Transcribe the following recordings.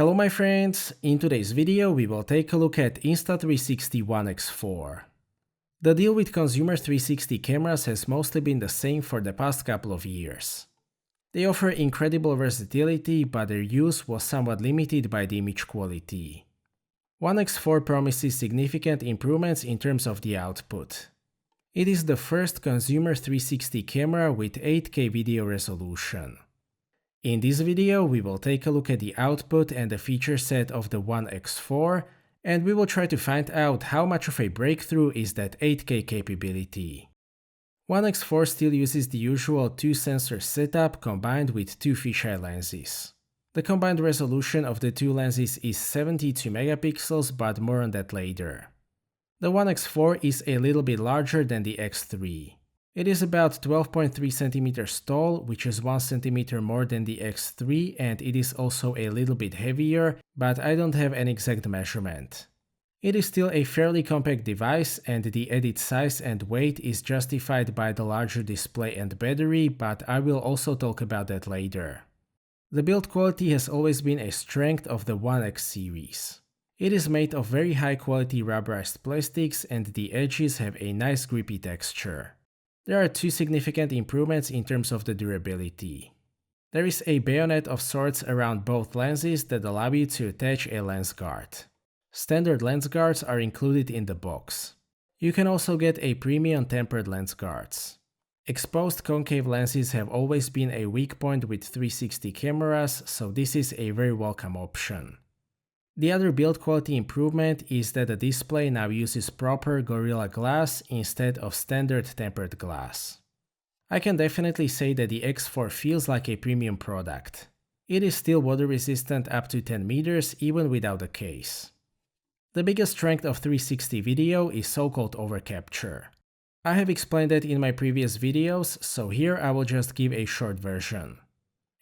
Hello my friends, in today's video we will take a look at Insta360 One X4. The deal with consumer 360 cameras has mostly been the same for the past couple of years. They offer incredible versatility, but their use was somewhat limited by the image quality. One X4 promises significant improvements in terms of the output. It is the first consumer 360 camera with 8K video resolution. In this video, we will take a look at the output and the feature set of the One X4, and we will try to find out how much of a breakthrough is that 8K capability. One X4 still uses the usual 2-sensor setup combined with 2 fisheye lenses. The combined resolution of the 2 lenses is 72 megapixels, but more on that later. The One X4 is a little bit larger than the X3. It is about 12.3 cm tall, which is 1 cm more than the X3, and it is also a little bit heavier, but I don't have an exact measurement. It is still a fairly compact device, and the added size and weight is justified by the larger display and battery, but I will also talk about that later. The build quality has always been a strength of the One X series. It is made of very high quality rubberized plastics, and the edges have a nice grippy texture. There are 2 significant improvements in terms of the durability. There is a bayonet of sorts around both lenses that allow you to attach a lens guard. Standard lens guards are included in the box. You can also get a premium tempered lens guards. Exposed concave lenses have always been a weak point with 360 cameras, so this is a very welcome option. The other build quality improvement is that the display now uses proper Gorilla Glass instead of standard tempered glass. I can definitely say that the X4 feels like a premium product. It is still water resistant up to 10 meters even without a case. The biggest strength of 360 video is so-called overcapture. I have explained that in my previous videos, so here I will just give a short version.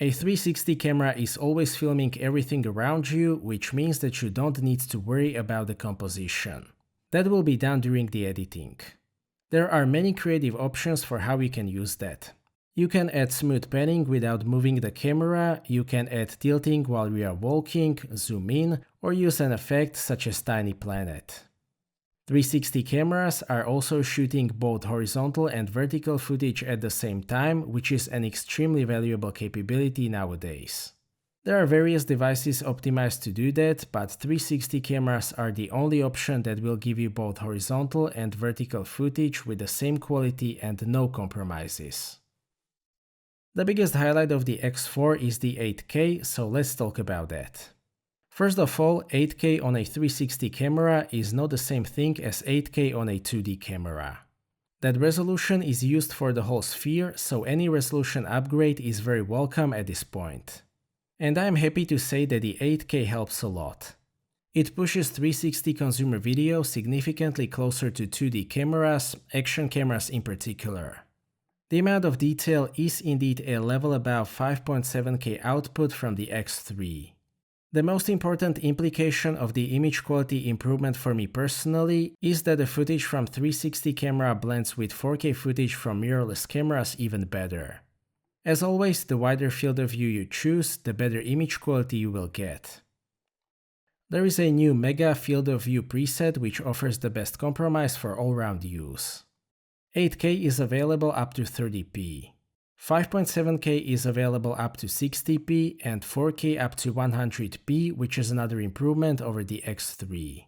A 360 camera is always filming everything around you, which means that you don't need to worry about the composition. That will be done during the editing. There are many creative options for how you can use that. You can add smooth panning without moving the camera, you can add tilting while we are walking, zoom in, or use an effect such as Tiny Planet. 360 cameras are also shooting both horizontal and vertical footage at the same time, which is an extremely valuable capability nowadays. There are various devices optimized to do that, but 360 cameras are the only option that will give you both horizontal and vertical footage with the same quality and no compromises. The biggest highlight of the X4 is the 8K, so let's talk about that. First of all, 8K on a 360 camera is not the same thing as 8K on a 2D camera. That resolution is used for the whole sphere, so any resolution upgrade is very welcome at this point. And I am happy to say that the 8K helps a lot. It pushes 360 consumer video significantly closer to 2D cameras, action cameras in particular. The amount of detail is indeed a level above 5.7K output from the X3. The most important implication of the image quality improvement for me personally is that the footage from 360 camera blends with 4K footage from mirrorless cameras even better. As always, the wider field of view you choose, the better image quality you will get. There is a new Mega Field of View preset which offers the best compromise for all-round use. 8K is available up to 30p. 5.7K is available up to 60p and 4K up to 100p, which is another improvement over the X3.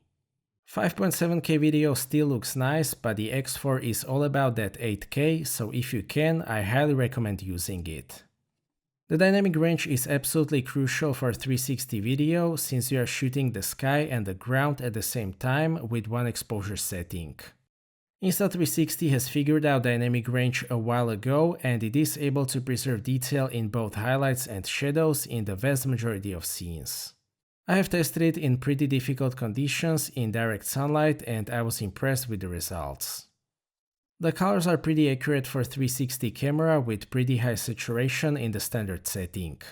5.7K video still looks nice, but the X4 is all about that 8K, so if you can, I highly recommend using it. The dynamic range is absolutely crucial for 360 video since you are shooting the sky and the ground at the same time with one exposure setting. Insta360 has figured out dynamic range a while ago, and it is able to preserve detail in both highlights and shadows in the vast majority of scenes. I have tested it in pretty difficult conditions in direct sunlight, and I was impressed with the results. The colors are pretty accurate for 360 camera with pretty high saturation in the standard setting.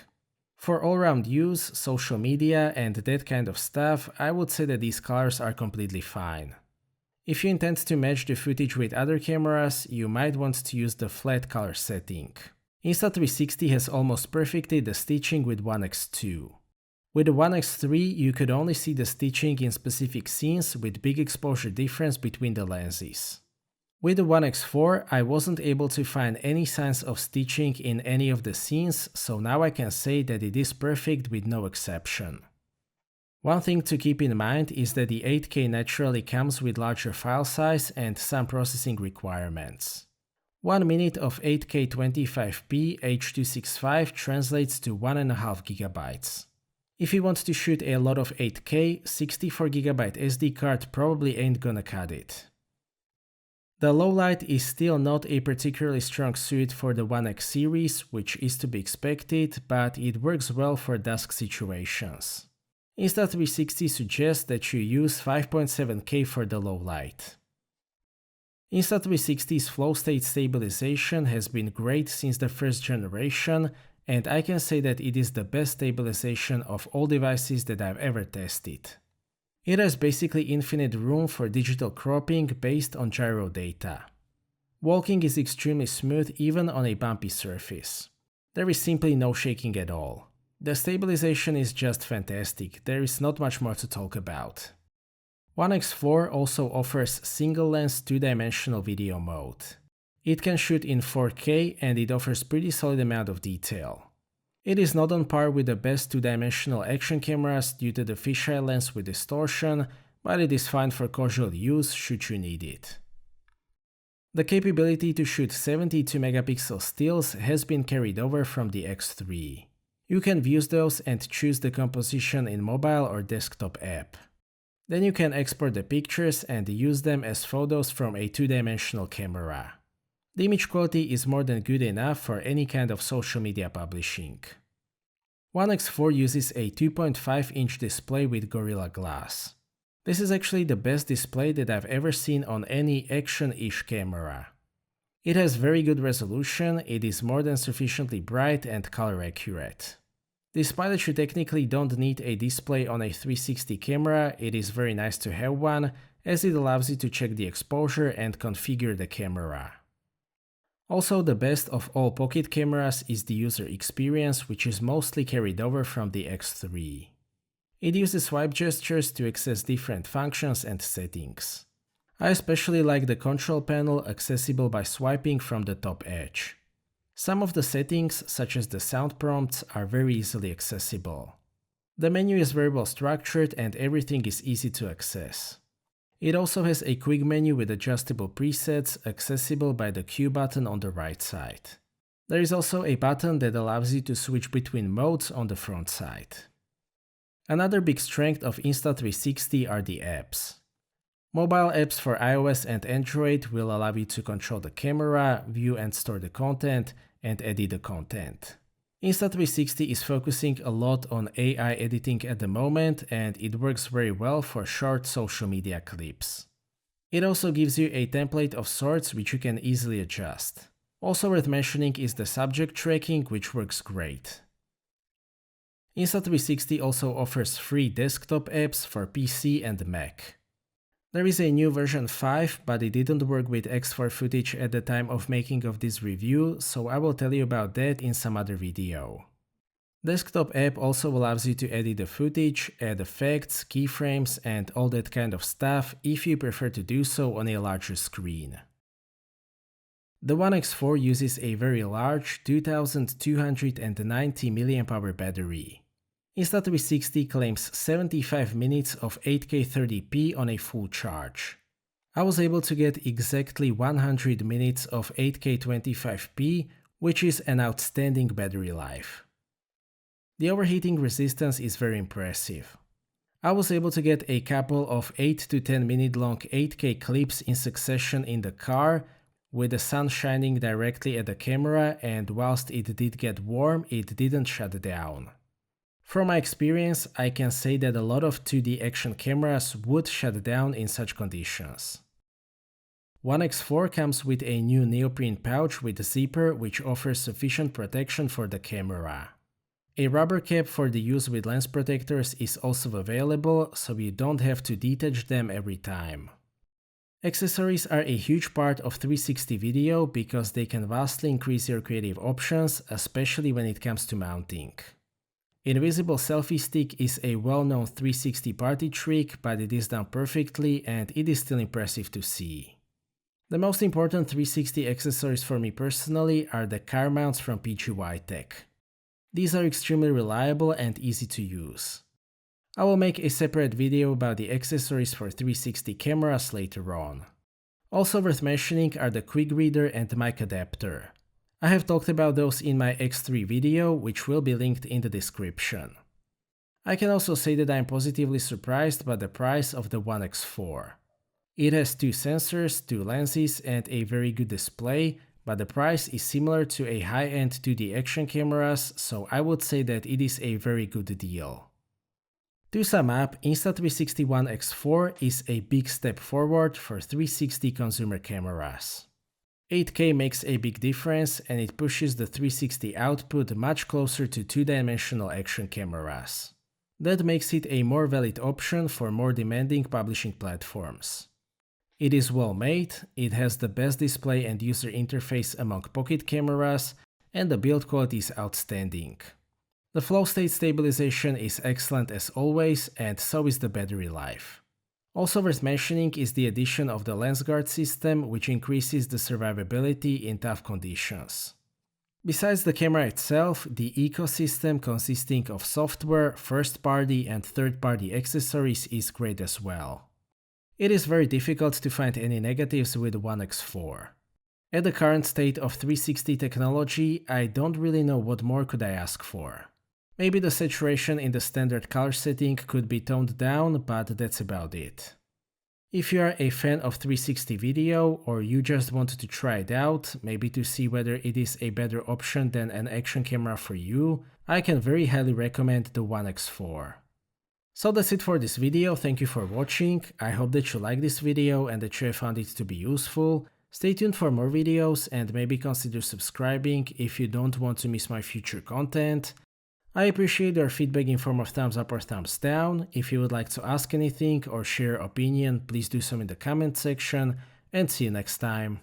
For all-round use, social media and that kind of stuff, I would say that these colors are completely fine. If you intend to match the footage with other cameras, you might want to use the flat color setting. Insta360 has almost perfected the stitching with One X2. With the One X3, you could only see the stitching in specific scenes with big exposure difference between the lenses. With the One X4, I wasn't able to find any signs of stitching in any of the scenes, so now I can say that it is perfect with no exception. One thing to keep in mind is that the 8K naturally comes with larger file size and some processing requirements. 1 minute of 8K 25p H.265 translates to 1.5 GB. If you want to shoot a lot of 8K, 64GB SD card probably ain't gonna cut it. The low light is still not a particularly strong suit for the One X series, which is to be expected, but it works well for dusk situations. Insta360 suggests that you use 5.7K for the low light. Insta360's Flowstate stabilization has been great since the first generation, and I can say that it is the best stabilization of all devices that I've ever tested. It has basically infinite room for digital cropping based on gyro data. Walking is extremely smooth even on a bumpy surface. There is simply no shaking at all. The stabilization is just fantastic, there is not much more to talk about. One X4 also offers single-lens 2-dimensional video mode. It can shoot in 4K and it offers pretty solid amount of detail. It is not on par with the best 2-dimensional action cameras due to the fisheye lens with distortion, but it is fine for casual use should you need it. The capability to shoot 72 megapixel stills has been carried over from the X3. You can view those and choose the composition in mobile or desktop app. Then you can export the pictures and use them as photos from a 2-dimensional camera. The image quality is more than good enough for any kind of social media publishing. One X4 uses a 2.5-inch display with Gorilla Glass. This is actually the best display that I've ever seen on any action-ish camera. It has very good resolution, it is more than sufficiently bright and color accurate. Despite that you technically don't need a display on a 360 camera, it is very nice to have one, as it allows you to check the exposure and configure the camera. Also, the best of all pocket cameras is the user experience, which is mostly carried over from the X3. It uses swipe gestures to access different functions and settings. I especially like the control panel accessible by swiping from the top edge. Some of the settings, such as the sound prompts, are very easily accessible. The menu is very well structured and everything is easy to access. It also has a quick menu with adjustable presets accessible by the Q button on the right side. There is also a button that allows you to switch between modes on the front side. Another big strength of Insta360 are the apps. Mobile apps for iOS and Android will allow you to control the camera, view and store the content, and edit the content. Insta360 is focusing a lot on AI editing at the moment, and it works very well for short social media clips. It also gives you a template of sorts which you can easily adjust. Also worth mentioning is the subject tracking, which works great. Insta360 also offers free desktop apps for PC and Mac. There is a new version 5, but it didn't work with X4 footage at the time of making of this review, so I will tell you about that in some other video. Desktop app also allows you to edit the footage, add effects, keyframes, and all that kind of stuff if you prefer to do so on a larger screen. The One X4 uses a very large 2290 mAh battery. Insta360 claims 75 minutes of 8K 30p on a full charge. I was able to get exactly 100 minutes of 8K 25p, which is an outstanding battery life. The overheating resistance is very impressive. I was able to get a couple of 8 to 10 minute long 8K clips in succession in the car, with the sun shining directly at the camera, and whilst it did get warm, it didn't shut down. From my experience, I can say that a lot of 2D action cameras would shut down in such conditions. One X4 comes with a new neoprene pouch with a zipper which offers sufficient protection for the camera. A rubber cap for the use with lens protectors is also available, so you don't have to detach them every time. Accessories are a huge part of 360 video because they can vastly increase your creative options, especially when it comes to mounting. Invisible selfie stick is a well-known 360 party trick, but it is done perfectly and it is still impressive to see. The most important 360 accessories for me personally are the car mounts from PGY Tech. These are extremely reliable and easy to use. I will make a separate video about the accessories for 360 cameras later on. Also worth mentioning are the quick reader and mic adapter. I have talked about those in my X3 video, which will be linked in the description. I can also say that I am positively surprised by the price of the One X4. It has 2 sensors, 2 lenses and a very good display, but the price is similar to a high-end 2D action cameras, so I would say that it is a very good deal. To sum up, Insta360 One X4 is a big step forward for 360 consumer cameras. 8K makes a big difference and it pushes the 360 output much closer to 2-dimensional action cameras. That makes it a more valid option for more demanding publishing platforms. It is well made, it has the best display and user interface among pocket cameras, and the build quality is outstanding. The Flowstate stabilization is excellent as always, and so is the battery life. Also worth mentioning is the addition of the lens guard system, which increases the survivability in tough conditions. Besides the camera itself, the ecosystem consisting of software, first-party and third-party accessories is great as well. It is very difficult to find any negatives with One X4. At the current state of 360 technology, I don't really know what more could I ask for. Maybe the saturation in the standard color setting could be toned down, but that's about it. If you are a fan of 360 video or you just wanted to try it out, maybe to see whether it is a better option than an action camera for you, I can very highly recommend the One X4. So that's it for this video, thank you for watching, I hope that you liked this video and that you have found it to be useful. Stay tuned for more videos and maybe consider subscribing if you don't want to miss my future content. I appreciate your feedback in form of thumbs up or thumbs down. If you would like to ask anything or share your opinion, please do so in the comment section, and see you next time.